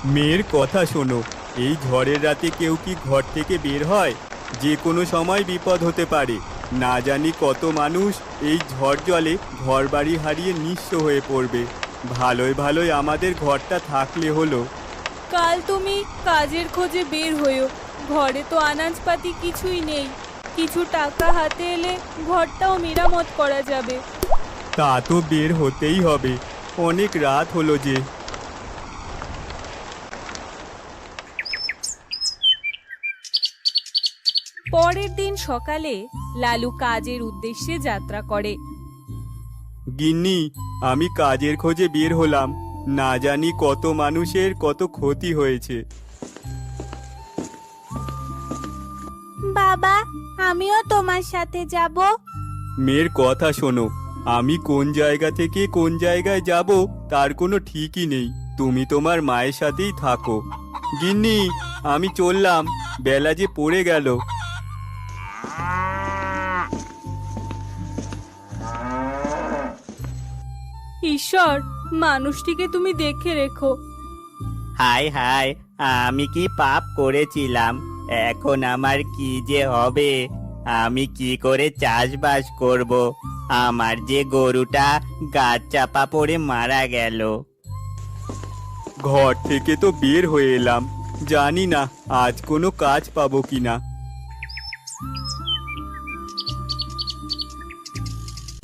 মেয়ের কথা শোনো, এই ঝড়ের রাতে কেউ কি ঘর থেকে বের হয়? যে কোনো সময় বিপদ হতে পারে। না জানি কত মানুষ এই ঝড় জলে ঘরবাড়ি হারিয়ে নিঃস্ব হয়ে পড়বে। ভালোই ভালোই আমাদের ঘরটা থাকলে হলো। কাল তুমি কাজের খোঁজে বের হইও। ঘরে তো আনাজপাতি কিছুই নেই। কিছু টাকা হাতে এলে ঘরটাও মেরামত করা যাবে। তা তো বের হতেই হবে, অনেক রাত হলো যে। পরের দিন সকালে লালু কাজের উদ্দেশ্যে যাত্রা করে। গিন্নি, আমি কাজের খোঁজে বের হলাম। না জানি কত মানুষের কত ক্ষতি হয়েছে। বাবা, আমিও তোমার সাথে যাব। মেয়ের কথা শোনো, আমি কোন জায়গা থেকে কোন জায়গায় যাব তার কোনো ঠিকই নেই। তুমি তোমার মায়ের সাথেই থাকো। গিন্নি, আমি চললাম, বেলা যে পড়ে গেল। ঈশ্বর, মানুষটিকে তুমি দেখে রেখো। হায় হায়, আমি কি পাপ করেছিলাম? এখন আমার কি যে হবে? আমি কি করে চাষবাস করব? আমার যে গরুটা গাছ চাপা পড়ে মারা গেল। ঘর থেকে তো বের হয়ে এলাম, জানি না আজ কোনো কাজ পাবো কিনা।